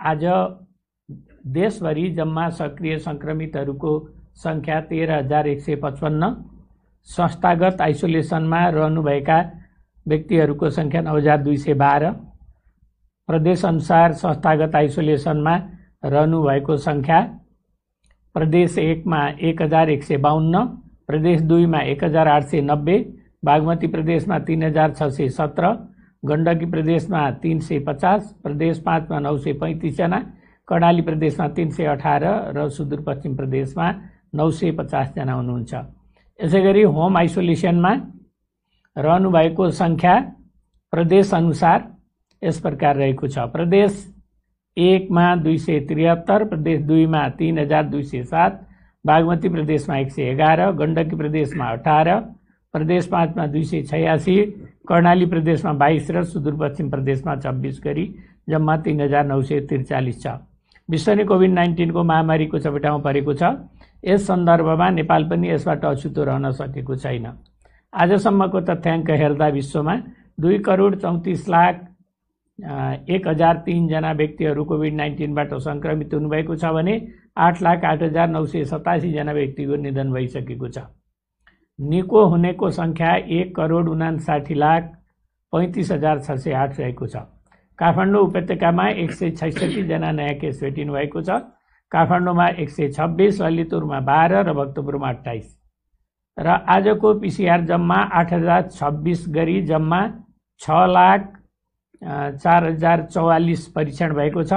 आज देशभरि जम्मा सक्रिय संक्रमितहरूको संख्या 13,155, संस्थागत आइसोलेसनमा रहनुभएका व्यक्तिहरूको संख्या 9,212, प्रदेश अनुसार संस्थागत आइसोलेसनमा रहनुभएको संख्या प्रदेश 1 मा 1,152, प्रदेश 2 मा 1,890, बागमती प्रदेशमा 3,617, गण्डकी प्रदेशमा 350, प्रदेश 5 मा 935 जना, कर्णाली प्रदेशमा 318 र सुदूरपश्चिम प्रदेशमा 950 जना हुनुहुन्छ। यसैगरी होम आइसोलेसनमा रहनुभएको संख्या प्रदेश अनुसार यस प्रकार रहेको छ। प्रदेश 1 मा 273, प्रदेश 2 मा 3,207, बागमती प्रदेशमा 111, गण्डकी प्रदेशमा 18, प्रदेश 5 मा 286, कर्णाली प्रदेशमा 22 र सुदूरपश्चिम प्रदेशमा 26 गरी जम्मा 3,943 छ। विश्वले कोभिड-19 को महामारीको चपेटामा परेको छ। यस सन्दर्भमा नेपाल पनि यसबाट अछुतो रहन सकेको छैन। आजसम्मको तथ्याङ्क हेर्दा विश्वमा 2,34,01,003 जना व्यक्तिहरू कोभिड-19बाट संक्रमित हुनुभएको छ भने 8,08,987 जना व्यक्तिको निधन भइसकेको छ। निको हुनेको संख्या 1,59,35,608 रहेको छ। काठमाडौँ उपत्यकामा 166 जना नयाँ केस भेटिनु भएको छ। काठमाडौँमा 126, ललितपुरमा 12 र भक्तपुरमा 28 र आजको पीसीआर जम्मा 8,026 गरी जम्मा 6,04,044 परीक्षण भएको छ।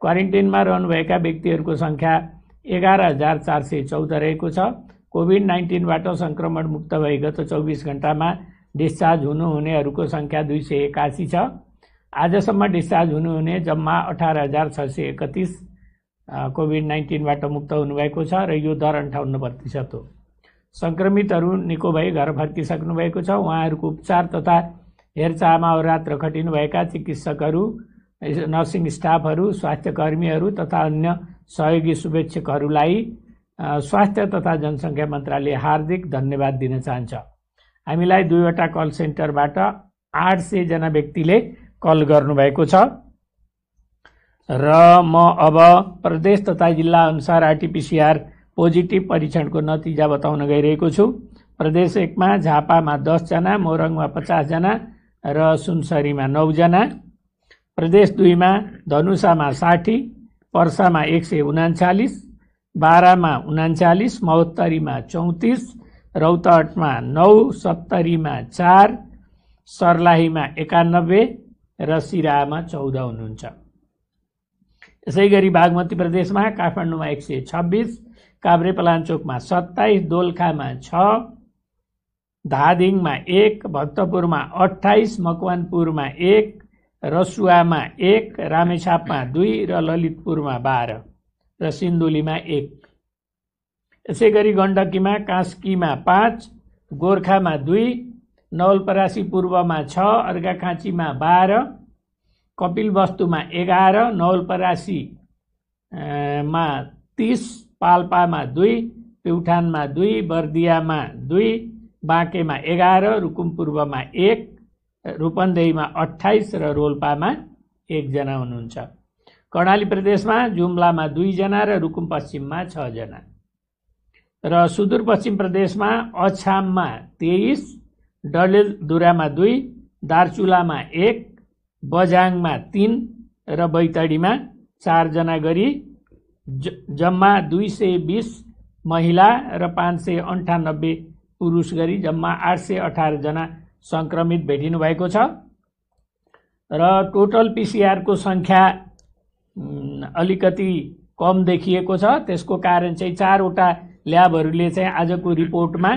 क्वारेन्टाइनमा रहनुभएका व्यक्तिहरूको संख्या 11,414 रहेको छ। कोभिड-19बाट संक्रमण मुक्त भई गत 24 घण्टामा डिस्चार्ज हुनुहुनेहरूको संख्या 281 छ। आजसम्म डिस्चार्ज हुनुहुने जम्मा 18,631 कोभिड-19बाट मुक्त हुनुभएको छ र यो दर 58% हो। संक्रमितहरू निको भई घर फर्किसक्नु भएको छ। उहाँहरूको उपचार तथा हेरचाहमा अहोरात्र खटिनुभएका चिकित्सकहरू, नर्सिङ स्टाफहरू, स्वास्थ्य कर्मीहरू तथा अन्य सहयोगी शुभेच्छकहरूलाई स्वास्थ्य तथा जनसङ्ख्या मन्त्रालय हार्दिक धन्यवाद दिन चाहन्छ। हामीलाई 2वटा कल सेन्टरबाट 800 जना व्यक्तिले कल गर्नुभएको छ र म अब प्रदेश तथा जिल्ला अनुसार आरटीपीसीआर पोजिटिभ परीक्षणको नतिजा बताउन गइरहेको छु। प्रदेश 1 मा झापामा 10 जना, मोरङमा 50 जना र सुनसरीमा 9 जना, प्रदेश 2 मा धनुषामा 60, पर्सामा 139, बारामा 39, महोत्तरीमा 34, रौतहटमा 9, सप्तरीमा 4, सर्लाहीमा 91 र सिराहामा 14 हुनुहुन्छ। यसैगरी बागमती प्रदेशमा काठमाडौँमा 126, काभ्रेपलाञ्चोकमा 27, दोलखामा 6, धादिङमा 1, भक्तपुरमा 28, मकवानपुरमा 1, रसुवामा 1, रामेछापमा 2 र ललितपुरमा 12 र सिन्धुलीमा 1। यसैगरी गण्डकीमा कास्कीमा 5, गोर्खामा 2, नवलपरासी पूर्वमा 6, अर्घाखाँचीमा 12, कपिलवस्तुमा 11, नवलपरासी मा 30, पाल्पामा 2, प्युठानमा 2, बर्दियामा 2, बाँकेमा 11, रुकुम पूर्वमा 1, रूपन्देहीमा 28 र रोल्पामा 1 जना हुनुहुन्छ। कर्णाली प्रदेशमा जुम्लामा 2 जना र रुकुम पश्चिममा 6 जना र सुदूरपश्चिम प्रदेशमा अछाममा 23, डडेलधुरामा 2, दार्चुलामा 1, बझाङमा 3 र बैतडीमा 4 जना गरी जम्मा 220 महिला र 598 पुरुष गरी जम्मा 818 जना संक्रमित भेटिनु भएको छ र टोटल पीसीआर को संख्या अलिकति कम देखिएको छ। त्यसको कारण चाहिँ 4वटा ल्याबहरूले चाहिँ आजको रिपोर्टमा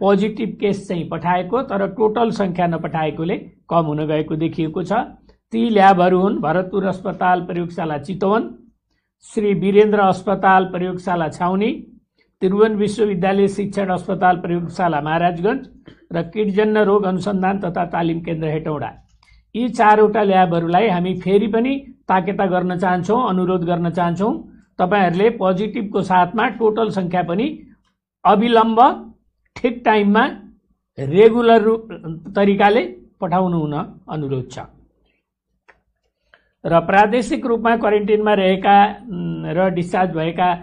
पोजिटिभ केस चाहिँ पठाएको तर टोटल संख्या नपठाएकोले कम हुन गएको देखिएको छ। ती ल्याबहरू हुन् भरतपुर अस्पताल प्रयोगशाला चितवन, श्री वीरेन्द्र अस्पताल प्रयोगशाला छाउनी, त्रिभुवन विश्वविद्यालय शिक्षण अस्पताल प्रयोगशाला महाराजगञ्ज र कीटजन्य रोग अनुसन्धान तथा तालिम केन्द्र हेटौडा। यी 4वटा ल्याबहरूलाई हामी फेरि पनि ताकेता गर्न चाहन्छौँ, अनुरोध गर्न चाहन्छौँ तपाईहरुले पोजिटिभको साथमा टोटल संख्या पनि अविलम्ब ठिक टाइममा रेगुलर तरिकाले पठाउनु हुन अनुरोध छ। र प्रादेशिक रूपमा क्वारेन्टिनमा रहेका र डिस्चार्ज भएका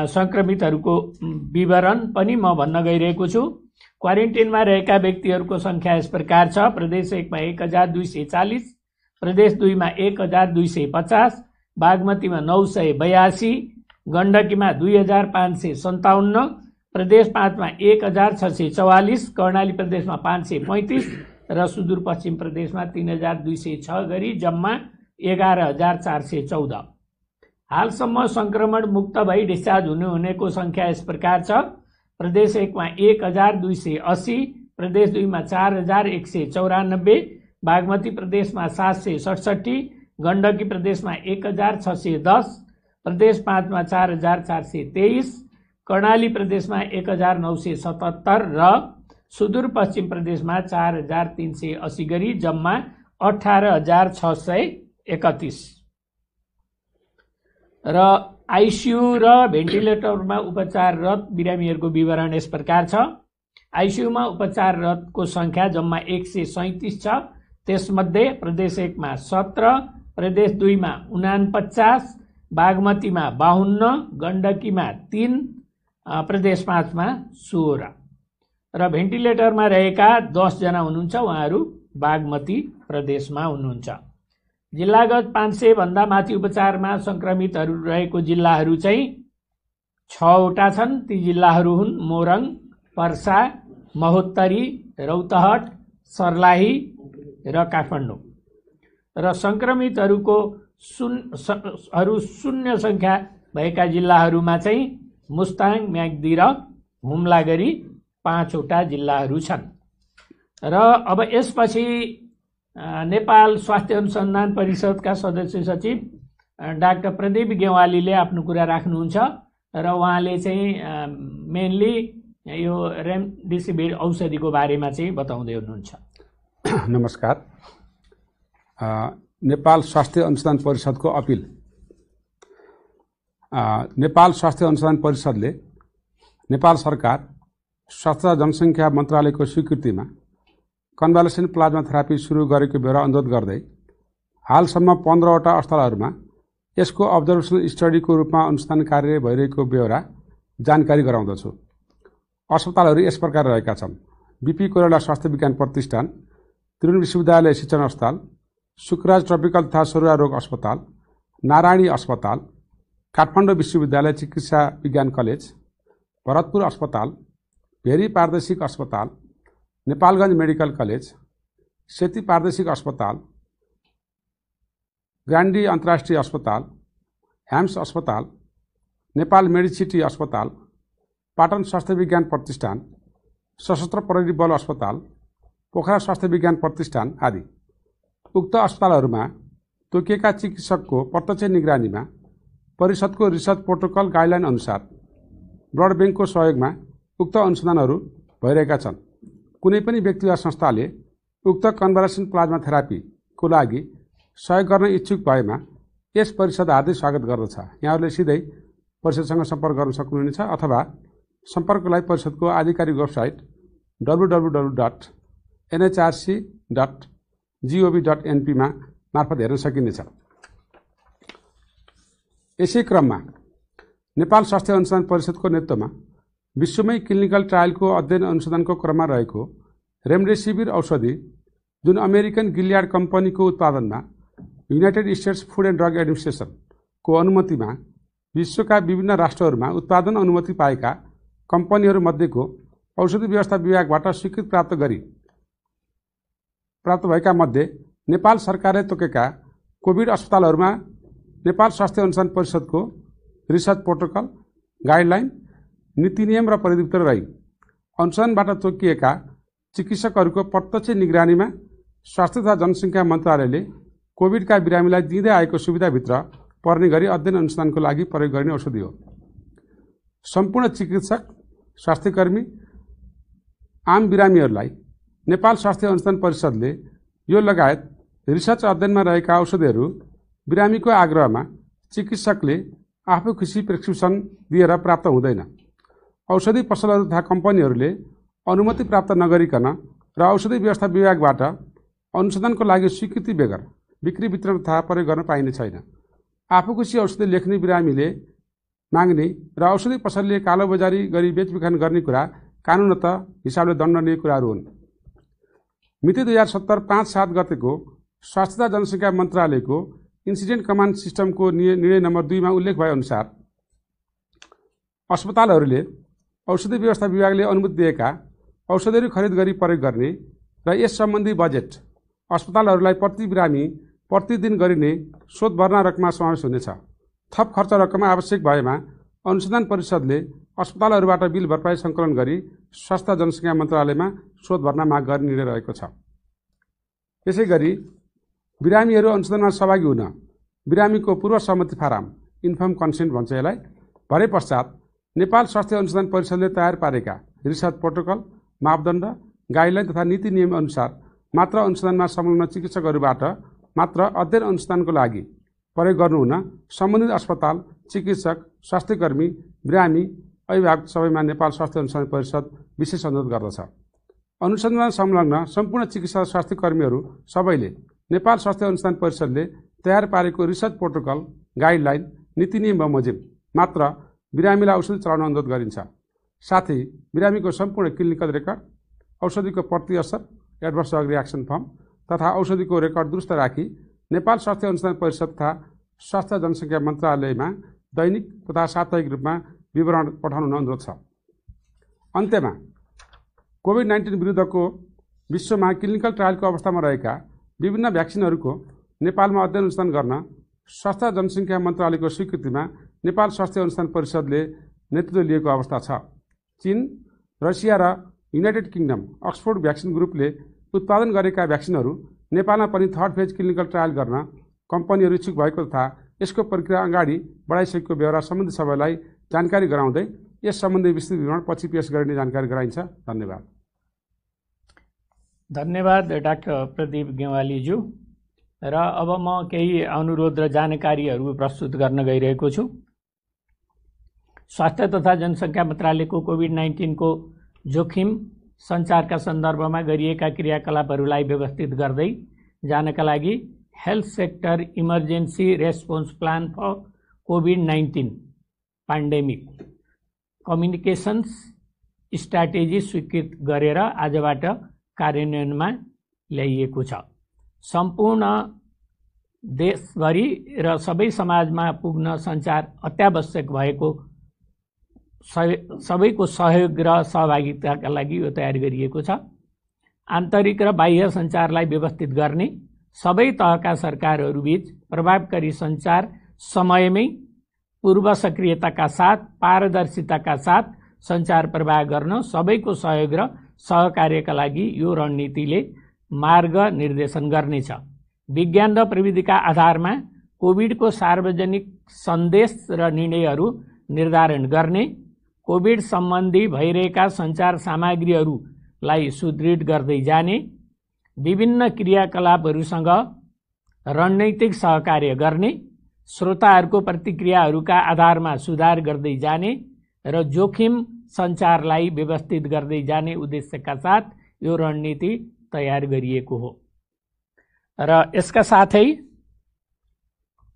सङ्क्रमितहरूको विवरण पनि म भन्न गइरहेको छु। क्वारेन्टिनमा रहेका व्यक्तिहरूको सङ्ख्या यस प्रकार छ। प्रदेश 1 मा 1240, प्रदेश 2 मा 1250, बागमतीमा 982, गण्डकीमा 2557, प्रदेश 5 मा 1644, कर्णाली प्रदेशमा 535 र सुदूरपश्चिम प्रदेशमा 3206 गरी जम्मा 11414। हालसम्म सङ्क्रमण मुक्त भई डिस्चार्ज हुनेको सङ्ख्या यस प्रकार छ। प्रदेश 1 मा 1280, प्रदेश 2 मा 4194, बागमती प्रदेशमा 767, गण्डकी प्रदेशमा 1610, प्रदेश 5 मा 4423, कर्णाली प्रदेशमा 1977 र सुदूरपश्चिम प्रदेशमा 4380 गरी जम्मा 18631। र आइसियु र भेन्टिलेटरमा उपचाररत बिरामीहरूको विवरण यस प्रकार छ। आइसियुमा उपचाररतको सङ्ख्या जम्मा 137 छ। त्यसमध्ये प्रदेश 1 मा 17, प्रदेश 2 मा 49, बागमतीमा 52, गण्डकीमा 3, प्रदेश 5 मा 16 र भेन्टिलेटरमा रहेका 10 जना हुनुहुन्छ, उहाँहरू बागमती प्रदेशमा हुनुहुन्छ। जिल्लागत 500 भन्दा माथि उपचारमा सङ्क्रमितहरू रहेको जिल्लाहरू चाहिँ 6 वटा छन्। ती जिल्लाहरू हुन् मोरङ, पर्सा, महोत्तरी, रौतहट, सर्लाही र काठमाडौँ। र सङ्क्रमितहरूको शून्य सङ्ख्या भएका जिल्लाहरूमा चाहिँ मुस्ताङ, म्याग्दी र हुम्ला गरी 5 वटा जिल्लाहरू छन्। र अब यसपछि नेपाल स्वास्थ्य अनुसन्धान परिषदका सदस्य सचिव डाक्टर प्रदीप गेवालीले आफ्नो कुरा राख्नुहुन्छ र उहाँले चाहिँ मेनली यो रेमडेसिभिर औषधिको बारेमा चाहिँ बताउँदै हुनुहुन्छ। नमस्कार। नेपाल स्वास्थ्य अनुसन्धान परिषदको अपिल। नेपाल स्वास्थ्य अनुसन्धान परिषदले नेपाल सरकार स्वास्थ्य जनसङ्ख्या मन्त्रालयको स्वीकृतिमा कन्भालेसेन्ट प्लाज्मा थेरापी सुरु गरेको बेला अनुरोध गर्दै हालसम्म 15 वटा अस्पतालहरूमा यसको अब्जर्भेसनल स्टडीको रूपमा अनुसन्धान कार्य भइरहेको बेहोरा जानकारी गराउँदछु। अस्पतालहरू यस प्रकार रहेका छन्: बीपी कोइराला स्वास्थ्य विज्ञान प्रतिष्ठान, त्रिभुवन विश्वविद्यालय शिक्षण अस्पताल, सुकराज ट्रपिकल तथा सरुवा रोग अस्पताल, नारायणी अस्पताल, काठमाडौँ विश्वविद्यालय चिकित्सा विज्ञान कलेज, भरतपुर अस्पताल, भेरी प्रादेशिक अस्पताल, नेपालगञ्ज मेडिकल कलेज, सेती प्रादेशिक अस्पताल, ग्रान्डी अन्तर्राष्ट्रिय अस्पताल, ह्याम्स अस्पताल, नेपाल मेडिसिटी अस्पताल, पाटन स्वास्थ्य विज्ञान प्रतिष्ठान, सशस्त्र प्रहरी बल अस्पताल, पोखरा स्वास्थ्य विज्ञान प्रतिष्ठान आदि। उक्त अस्पतालहरूमा तोकिएका चिकित्सकको प्रत्यक्ष निगरानीमा परिषदको रिसर्च प्रोटोकल गाइडलाइन अनुसार ब्लड ब्याङ्कको सहयोगमा उक्त अनुसन्धानहरू भइरहेका छन्। कुनै पनि व्यक्ति वा संस्थाले उक्त कन्भालेसेन्ट प्लाज्मा थेरापीको लागि सहयोग गर्न इच्छुक भएमा यस परिषद हार्दिक स्वागत गर्दछ। यहाँहरूले सिधै परिषदसँग सम्पर्क गर्न सक्नुहुनेछ अथवा सम्पर्कको लागि परिषदको आधिकारिक वेबसाइट www.nhrc.gov.np मा मार्फत हेर्न सकिनेछ। यसै क्रममा नेपाल स्वास्थ्य अनुसन्धान परिषदको नेतृत्वमा विश्वमै क्लिनिकल ट्रायलको अध्ययन अनुसन्धानको क्रममा रहेको रेमडेसिभिर औषधि जुन अमेरिकन गिलियाड कम्पनीको उत्पादनमा United States food and drug एडमिनिस्ट्रेसनको अनुमतिमा विश्वका विभिन्न राष्ट्रहरूमा उत्पादन अनुमति पाएका कम्पनीहरूमध्येको औषधि व्यवस्था विभागबाट स्वीकृति प्राप्त भएका मध्ये नेपाल सरकारले तोकेका कोभिड अस्पतालहरूमा नेपाल स्वास्थ्य अनुसन्धान परिषदको रिसर्च प्रोटोकल, गाइडलाइन, नीति नियम र परिधिभित्र रही अनुसन्धानबाट तोकिएका चिकित्सकहरूको प्रत्यक्ष निगरानीमा स्वास्थ्य तथा जनसङ्ख्या मन्त्रालयले कोभिडका बिरामीलाई दिँदै आएको सुविधाभित्र पर्ने गरी अध्ययन अनुसन्धानको लागि प्रयोग गरिने औषधि हो। सम्पूर्ण चिकित्सक, स्वास्थ्यकर्मी, आम बिरामीहरूलाई नेपाल स्वास्थ्य अनुसन्धान परिषदले यो लगायत रिसर्च अध्ययनमा रहेका औषधिहरू बिरामीको आग्रहमा चिकित्सकले आफू खुसी प्रेस्क्रिप्सन दिएर प्राप्त हुँदैन। औषधि पसलहरू तथा कम्पनीहरूले अनुमति प्राप्त नगरिकन र औषधि व्यवस्था विभागबाट अनुसन्धानको लागि स्वीकृति बेगर बिक्री वितरण तथा प्रयोग गर्न पाइने छैन। आफूकुसी औषधि लेख्ने बिरामीले माग्ने र औषधि पसलले कालोबजारी गरी बेचबिखन गर्ने कुरा कानुनत हिसाबले दण्डनीय कुराहरू हुन्। मिति 2070 5/7 गतेको स्वास्थ्य तथा जनसङ्ख्या मन्त्रालयको इन्सिडेन्ट कमान्ड सिस्टमको निर्णय नम्बर 2 मा उल्लेख भए अनुसार अस्पतालहरूले औषधि व्यवस्था विभागले अनुमति दिएका औषधिहरू खरिद गरी प्रयोग गर्ने र यस सम्बन्धी बजेट अस्पतालहरूलाई प्रति बिरामी प्रतिदिन गरिने शोध भर्ना रकममा समावेश हुनेछ। थप खर्च रकम आवश्यक भएमा अनुसन्धान परिषदले अस्पतालहरूबाट बिल भरपाई सङ्कलन गरी स्वास्थ्य जनसङ्ख्या मन्त्रालयमा शोध भर्ना माग गर्ने निर्णय रहेको छ। यसै गरी बिरामीहरू अनुसन्धानमा सहभागी हुन बिरामीको पूर्व सहमति फारम इन्फर्म कन्सेन्ट भन्छ यसलाई भरे पश्चात नेपाल स्वास्थ्य अनुसन्धान परिषदले तयार पारेका रिसर्च प्रोटोकल मापदण्ड गाइडलाइन तथा नीति नियम अनुसार मात्र अनुसन्धानमा संलग्न चिकित्सकहरूबाट मात्र अध्ययन अनुसन्धानको लागि प्रयोग गर्नुहुन सम्बन्धित अस्पताल चिकित्सक स्वास्थ्यकर्मी बिरामी अभिभावक सबैमा नेपाल स्वास्थ्य अनुसन्धान परिषद विशेष अनुरोध गर्दछ। अनुसन्धानमा संलग्न सम्पूर्ण चिकित्सा स्वास्थ्य कर्मीहरू सबैले नेपाल स्वास्थ्य अनुसन्धान परिषदले तयार पारेको रिसर्च प्रोटोकल गाइडलाइन नीति नियम बमोजिम मात्र बिरामीलाई औषधि चलाउन अनुरोध गरिन्छ। साथै बिरामीको सम्पूर्ण क्लिनिकल रेकर्ड औषधिको प्रति असर एडभर्स ड्रग रियाक्सन फर्म तथा औषधिको रेकर्ड दुरुस्त राखी नेपाल स्वास्थ्य अनुसन्धान परिषद तथा स्वास्थ्य जनसङ्ख्या मन्त्रालयमा दैनिक तथा साप्ताहिक रूपमा विवरण पठाउन अनुरोध छ। अन्त्यमा कोभिड-19 विरुद्धको विश्वमा क्लिनिकल ट्रायलको अवस्थामा रहेका विभिन्न भ्याक्सिनहरूको नेपालमा अध्ययन अनुसन्धान गर्न स्वास्थ्य जनसङ्ख्या मन्त्रालयको स्वीकृतिमा नेपाल स्वास्थ्य अनुसन्धान परिषदले नेतृत्व लिएको अवस्था छ। चीन, रसिया र युनाइटेड किङडम अक्सफोर्ड भ्याक्सिन ग्रुपले उत्पादन गरेका भ्याक्सिनहरू नेपालमा पनि थर्ड फेज क्लिनिकल ट्रायल गर्न कम्पनीहरू इच्छुक भएको तथा यसको प्रक्रिया अगाडि बढाइसकेको बेहोरा सम्बन्धी सबैलाई जानकारी गराउँदै यस सम्बन्धी विस्तृत विवरण पछि पेश गरिने जानकारी गराइन्छ। धन्यवाद। धन्यवाद डाक्टर प्रदीप गेवालीज्यू। र अब म केही अनुरोध र जानकारीहरू प्रस्तुत गर्न गइरहेको छु। स्वास्थ्य तथा जनसङ्ख्या मन्त्रालयको कोभिड-19 को जोखिम सञ्चारका सन्दर्भमा गरिएका क्रियाकलापहरूलाई व्यवस्थित गर्दै जानका लागि health sector emergency response plan for कोभिड-19 पेन्डेमिक कम्युनिकेसन्स स्ट्राटेजी स्वीकृत गरेर आजबाट कार्यान्वयनमा ल्याइएको छ। सम्पूर्ण देशभरि र सबै समाजमा पुग्न सञ्चार अत्यावश्यक भएको सबैको सहयोग र सहभागिताका लागि यो तयार गरिएको छ। आन्तरिक र बाह्य सञ्चारलाई व्यवस्थित गर्ने सबै तहका सरकारहरूबीच प्रभावकारी सञ्चार समयमै पूर्व सक्रियताका साथ पारदर्शिताका साथ सञ्चार प्रवाह गर्न सबैको सहयोग र सहकार्यका लागि यो रणनीतिले मार्ग निर्देशन गर्नेछ। विज्ञान र प्रविधिका आधारमा कोभिडको सार्वजनिक सन्देश र निर्णयहरू निर्धारण गर्ने, कोभिड सम्बन्धी भइरहेका सञ्चार सामग्रीहरूलाई सुदृढ गर्दै जाने, विभिन्न क्रियाकलापहरूसँग रणनीतिक सहकार्य गर्ने, श्रोताहरूको प्रतिक्रियाहरूका आधारमा सुधार गर्दै जाने र जोखिम सञ्चारलाई व्यवस्थित गर्दै जाने उद्देश्यका साथ यो रणनीति तयार गरिएको हो। र यसका साथै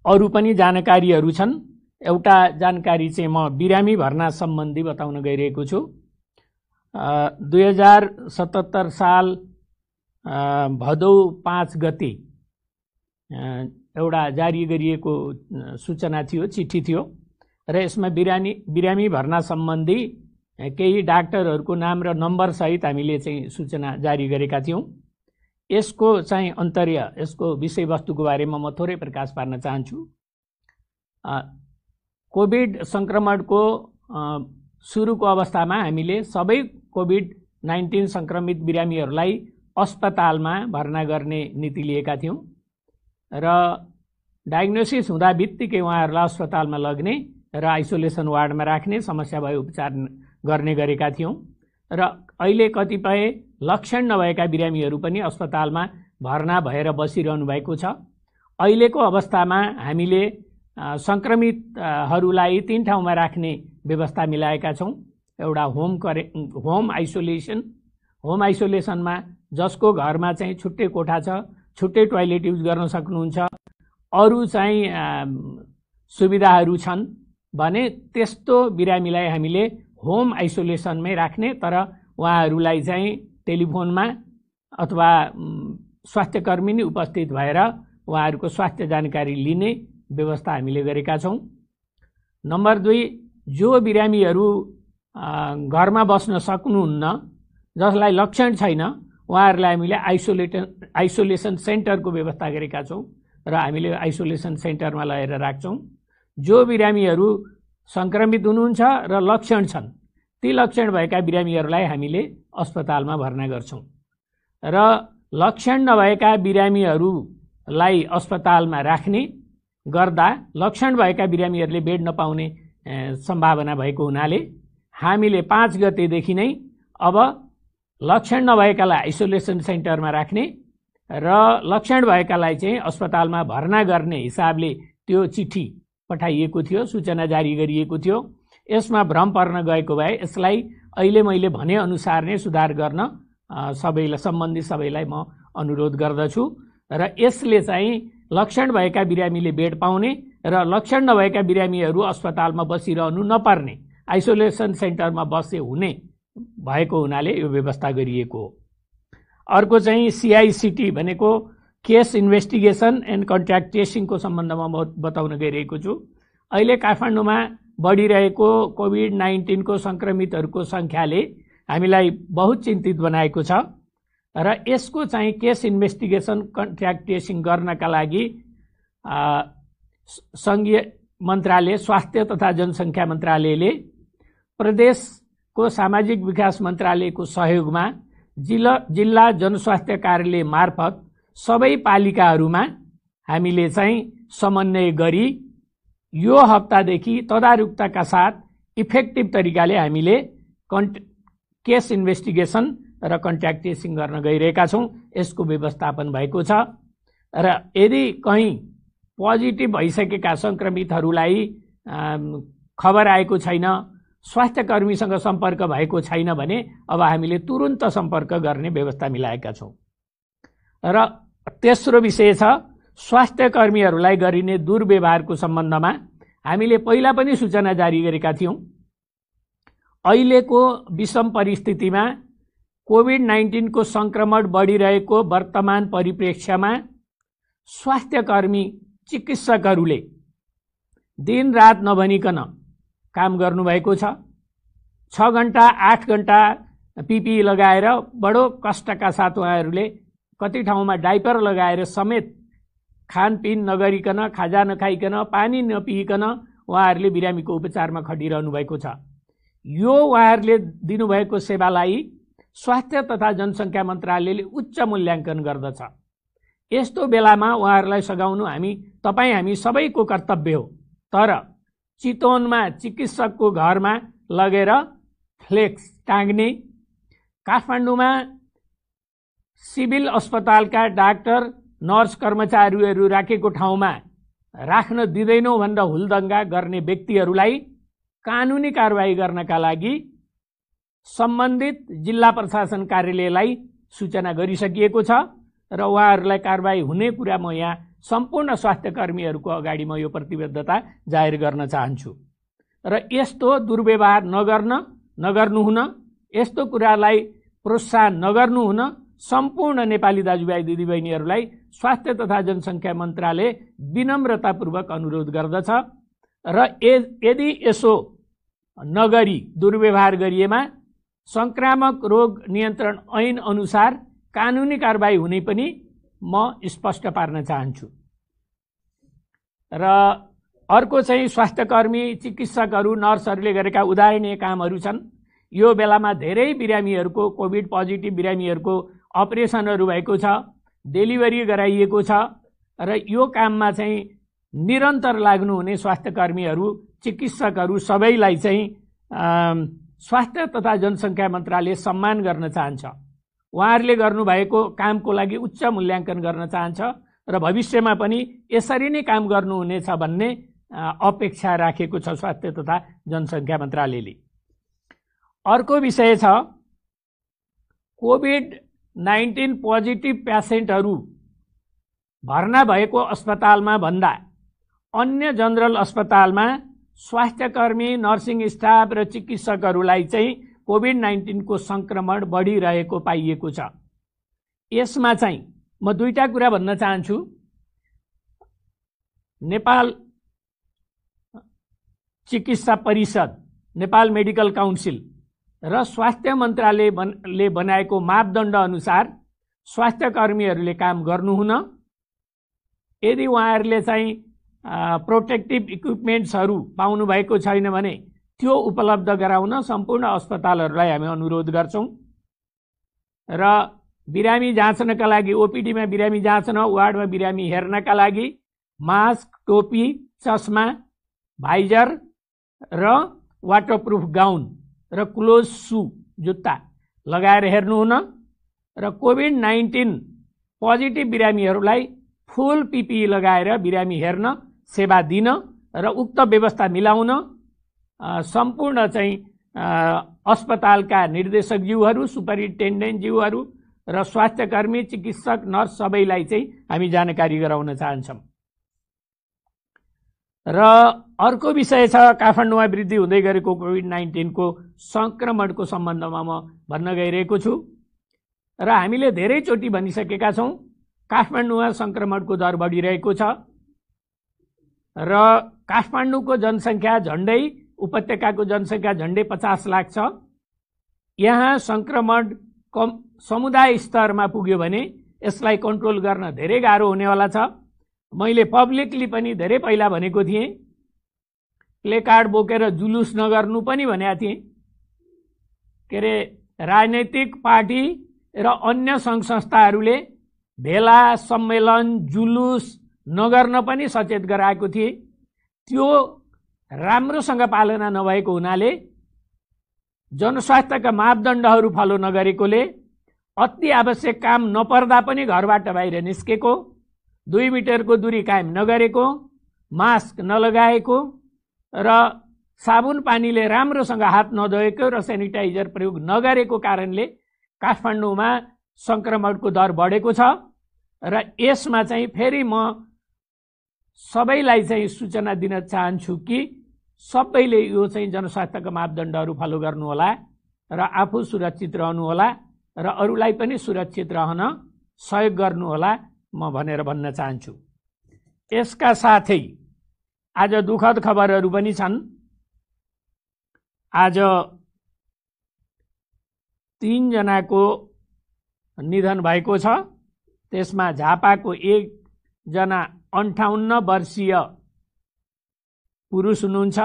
अरू पनि जानकारीहरू छन्। एउटा जानकारी चाहिँ म बिरामी भर्ना सम्बन्धी बताउन गइरहेको छु। 2077 साल भदौ 5 गते एउटा जारी गरिएको सूचना थियो, चिठी थियो र यसमा बिरामी भर्ना सम्बन्धी केही डाक्टरहरूको नाम र नम्बर सहित हामीले चाहिँ सूचना जारी गरेका थियौँ। यसको चाहिँ अन्तर्य, यसको विषयवस्तुको बारेमा म थोरै प्रकाश पार्न चाहन्छु। कोभिड सङ्क्रमणको सुरुको अवस्थामा हामीले सबै कोभिड-19 सङ्क्रमित बिरामीहरूलाई अस्पतालमा भर्ना गर्ने नीति लिएका थियौँ र डायग्नोसिस हुँदा बित्तिकै उहाँहरूलाई अस्पतालमा लग्ने र आइसोलेसन वार्डमा राख्ने, समस्या भए उपचार गर्ने गरेका थियौँ। र अहिले कतिपय लक्षण नभएका बिरामीहरू पनि अस्पतालमा भर्ना भएर बसिरहनु भएको छ। अहिलेको अवस्थामा हामीले सङ्क्रमितहरूलाई 3 ठाउँमा राख्ने व्यवस्था मिलाएका छौँ। एउटा होम आइसोलेसनमा जसको घरमा चाहिँ छुट्टै कोठा छ, छुट्टै टोयलेट युज गर्न सक्नुहुन्छ, अरू चाहिँ सुविधाहरू छन् भने त्यस्तो बिरामीलाई हामीले होम आइसोलेसनमै राख्ने, तर उहाँहरूलाई चाहिँ टेलिफोनमा अथवा स्वास्थ्यकर्मी नै उपस्थित भएर उहाँहरूको स्वास्थ्य जानकारी लिने व्यवस्था हामीले गरेका छौँ। नम्बर 2, जो बिरामीहरू घरमा बस्न सक्नुहुन्न, जसलाई लक्षण छैन, उहाँहरूलाई हामीले आइसोलेसन सेन्टरको व्यवस्था गरेका छौँ र हामीले आइसोलेसन सेन्टरमा लगेर राख्छौँ। जो बिरामीहरू सङ्क्रमित हुनुहुन्छ र लक्षण छन्, ती लक्षण भएका बिरामीहरूलाई हामीले अस्पतालमा भर्ना गर्छौँ र लक्षण नभएका बिरामीहरूलाई अस्पतालमा राख्ने गर्दा लक्षण भएका बिरामीहरूले बेड नपाउने सम्भावना भएको हुनाले हामीले 5 गतेदेखि नै अब लक्षण नभएकालाई आइसोलेसन सेन्टरमा राख्ने र लक्षण भएकालाई चाहिँ अस्पतालमा भर्ना गर्ने हिसाबले त्यो चिठी पठाइएको थियो, सूचना जारी गरिएको थियो। यसमा भ्रम पर्न गएको भए यसलाई अहिले मैले भनेअनुसार नै सुधार गर्न सबैलाई, सम्बन्धित सबैलाई म अनुरोध गर्दछु र यसले चाहिँ लक्षण भएका बिरामीले बेड पाउने र लक्षण नभएका बिरामीहरू अस्पतालमा बसिरहनु नपर्ने, आइसोलेसन सेन्टरमा बसे हुने भएको हुनाले यो व्यवस्था गरिएको हो। अर्को चाहिँ CICT भनेको केस इन्भेस्टिगेसन एन्ड कन्ट्याक्ट ट्रेसिङको सम्बन्धमा म बताउन गइरहेको छु। अहिले काठमाडौँमा बढिरहेको कोभिड-19 को सङ्क्रमितहरूको सङ्ख्याले हामीलाई बहुत चिन्तित बनाएको छ र यसको चाहिँ केस इन्भेस्टिगेसन कन्ट्याक्ट ट्रेसिङ गर्नका लागि सङ्घीय मन्त्रालय, स्वास्थ्य तथा जनसङ्ख्या मन्त्रालयले प्रदेशको सामाजिक विकास मन्त्रालयको सहयोगमा जिल्ला जनस्वास्थ्य कार्यालय मार्फत सबै पालिकाहरूमा हामीले चाहिँ समन्वय गरी यो हप्तादेखि तदारुकताका साथ इफेक्टिभ तरिकाले हामीले केस इन्भेस्टिगेसन र कन्ट्याक्ट ट्रेसिङ गर्न गइरहेका छौँ। यसको व्यवस्थापन भएको छ र यदि कहीँ पोजिटिभ भइसकेका सङ्क्रमितहरूलाई खबर आएको छैन, स्वास्थ्यकर्मीसँग सम्पर्क भएको छैन भने अब हामीले तुरुन्त सम्पर्क गर्ने व्यवस्था मिलाएका छौँ। र तेस्रो विषय छ स्वास्थ्यकर्मीहरूलाई गरिने दुर्व्यवहारको सम्बन्धमा हामीले पहिला पनि सूचना जारी गरेका थियौँ। अहिलेको विषम परिस्थितिमा कोभिड-19 को सङ्क्रमण बढिरहेको वर्तमान परिप्रेक्ष्यमा स्वास्थ्यकर्मी चिकित्सकहरूले दिनरात नभनिकन काम गर्नुभएको छ। 6 घण्टा 8 घण्टा PPE लगाएर बडो कष्टका साथ उहाँहरूले कति ठाउँमा डाइपर लगाएर समेत खानपिन नगरिकन, खाजा नखाइकन, पानी नपिइकन उहाँहरूले बिरामीको उपचारमा खटिरहनु भएको छ। यो उहाँहरूले दिनुभएको सेवालाई स्वास्थ्य तथा जनसङ्ख्या मन्त्रालयले उच्च मूल्याङ्कन गर्दछ। यस्तो बेलामा उहाँहरूलाई सघाउनु हामी सबैको कर्तव्य हो। तर चितवनमा चिकित्सकको घरमा लगेर फ्लेक्स टाँग्ने, काठमाडौँमा सिभिल अस्पतालका डाक्टर नर्स कर्मचारीहरू राखेको ठाउँमा राख्न दिँदैनौँ भनेर हुलदङ्गा गर्ने व्यक्तिहरूलाई कानुनी कारबाही गर्नका लागि सम्बन्धित जिल्ला प्रशासन कार्यालयलाई सूचना गरिसकिएको छ र उहाँहरूलाई कारबाही हुने कुरा म यहाँ सम्पूर्ण स्वास्थ्यकर्मीहरूको अगाडि म यो प्रतिबद्धता जाहेर गर्न चाहन्छु। र यस्तो दुर्व्यवहार नगर्नुहुन, यस्तो कुरालाई प्रोत्साहन नगर्नुहुन सम्पूर्ण नेपाली दाजुभाइ दिदीबहिनीहरूलाई स्वास्थ्य तथा जनसङ्ख्या मन्त्रालय विनम्रतापूर्वक अनुरोध गर्दछ। र यदि यसो नगरी दुर्व्यवहार गरिएमा संक्रामक रोग नियन्त्रण ऐन अनुसार कानुनी कारबाही हुने पनि म स्पष्ट पार्न चाहन्छु। र अर्को चाहिँ स्वास्थ्यकर्मी, चिकित्सकहरू, नर्सहरूले गरेका उदाहरणीय कामहरू छन्। यो बेलामा धेरै बिरामीहरूको, कोभिड पोजिटिभ बिरामीहरूको अपरेसनहरू भएको छ, डेलिभरी गराइएको छ र यो काममा चाहिँ निरन्तर लाग्नुहुने स्वास्थ्यकर्मीहरू, चिकित्सकहरू सबैलाई चाहिँ स्वास्थ्य तथा जनसङ्ख्या मन्त्रालय सम्मान गर्न चाहन्छ। उहाँहरूले गर्नुभएको कामको लागि उच्च मूल्याङ्कन गर्न चाहन्छ र भविष्यमा पनि यसरी नै काम गर्नुहुनेछ भन्ने अपेक्षा राखेको छ स्वास्थ्य तथा जनसङ्ख्या मन्त्रालयले। अर्को विषय छ कोभिड-19 पोजिटिभ पेसेन्टहरू भर्ना भएको अस्पतालमा भन्दा अन्य जनरल अस्पतालमा स्वास्थ्यकर्मी, नर्सिङ स्टाफ र चिकित्सकहरूलाई चाहिँ कोभिड-19 को संक्रमण बढिरहेको पाइएको छ। यसमा चाहिँ म दुईटा कुरा भन्न चाहन्छु। नेपाल चिकित्सा परिषद, नेपाल मेडिकल काउन्सिल र स्वास्थ्य मन्त्रालयले बनाएको मापदण्ड अनुसार स्वास्थ्यकर्मीहरूले काम गर्नुहुन, यदि उहाँहरूले चाहिँ प्रोटेक्टिभ इक्विपमेन्ट्सहरू पाउनु भएको छैन भने त्यो उपलब्ध गराउन सम्पूर्ण अस्पतालहरूलाई हामी अनुरोध गर्छौं र बिरामी जाँच्नका लागि, ओपीडीमा बिरामी जाँच्न, वार्डमा बिरामी हेर्नका लागि मास्क, टोपी, चस्मा, भाइजर र वाटरप्रुफ गाउन र क्लोज सू, जुत्ता लगाएर हेर्नुहुन र कोभिड-19 पोजिटिभ बिरामीहरूलाई फुल पीपीई लगाएर बिरामी हेर्न, सेवा दिन र उक्त व्यवस्था मिलाउन सम्पूर्ण चाहिँ अस्पतालका निर्देशकज्यूहरू, सुपरिन्टेन्डेन्टज्यूहरू र स्वास्थ्यकर्मी, चिकित्सक, नर्स सबैलाई चाहिँ हामी जानकारी गराउन चाहन्छौँ। र अर्को विषय छ काठमाडौँमा वृद्धि हुँदै गरेको कोभिड-19 को संक्रमणको सम्बन्धमा म भन्न गइरहेको छु र हामीले धेरैचोटि भनिसकेका छौँ। काठमाडौँमा संक्रमणको दर बढिरहेको छ र काठमाडौँको जनसङ्ख्या झन्डै, उपत्यकाको जनसङ्ख्या झन्डै 50 लाख छ। यहाँ संक्रमण समुदाय स्तरमा पुग्यो भने यसलाई कन्ट्रोल गर्न धेरै गाह्रो हुनेवाला छ। मैले पब्लिकली पनि धेरै पहिला भनेको थिएँ, प्ले कार्ड बोकेर जुलुस नगर्नु पनि भनेको थिएँ। के अरे राजनैतिक पार्टी र अन्य सङ्घ संस्थाहरूले भेला, सम्मेलन, जुलुस नगर्न पनि सचेत गराएको थिए। त्यो राम्रोसँग पालना नभएको हुनाले, जनस्वास्थ्यका मापदण्डहरू फलो नगरेकोले, अति आवश्यक काम नपर्दा पनि घरबाट बाहिर निस्केको, 2 मिटरको दूरी कायम नगरेको, मास्क नलगाएको र साबुन पानीले राम्रोसँग हात नधोएको र सेनिटाइजर प्रयोग नगरेको कारणले काठमाडौँमा संक्रमणको दर बढेको छ। र यसमा चाहिँ फेरि म सबैलाई चाहिँ सूचना दिन चाहन्छु कि सबैले यो चाहिँ जनस्वास्थ्यका मापदण्डहरू फलो गर्नुहोला र आफू सुरक्षित रहनुहोला र अरूलाई पनि सुरक्षित रहन सहयोग गर्नुहोला म भनेर भन्न चाहन्छु। यसका साथै आज दुःखद खबरहरू पनि छन्। आज 3 जनाको निधन भएको छ। त्यसमा झापाको 1 जना 58 वर्षीय पुरुष हुनुहुन्छ,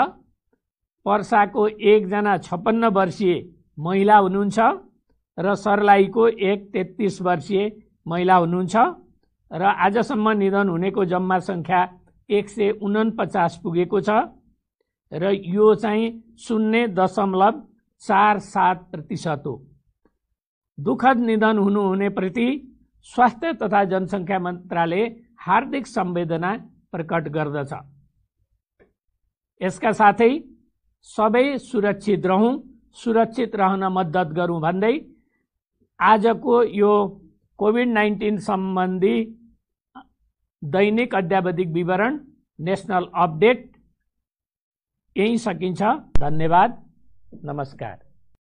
पर्साको 1 जना 56 वर्षीय महिला हुनुहुन्छ र सर्लाहीको 1 33 वर्षीय महिला हुनुहुन्छ र आजसम्म निधन हुनेको जम्मा संख्या 149 पुगेको छ र यो चाहिँ 0.47% हो। दुःखद निधन हुनेप्रति स्वास्थ्य तथा जनसङ्ख्या मन्त्रालय हार्दिक संवेदना प्रकट गर्दछ। यसका साथै सबै सुरक्षित रहौं, सुरक्षित रहन मद्दत गरौं भन्दै आजको यो कोभिड-19 सम्बन्धी दैनिक अद्यावधिक विवरण, नेशनल अपडेट यही सकिन्छ। धन्यवाद, नमस्कार।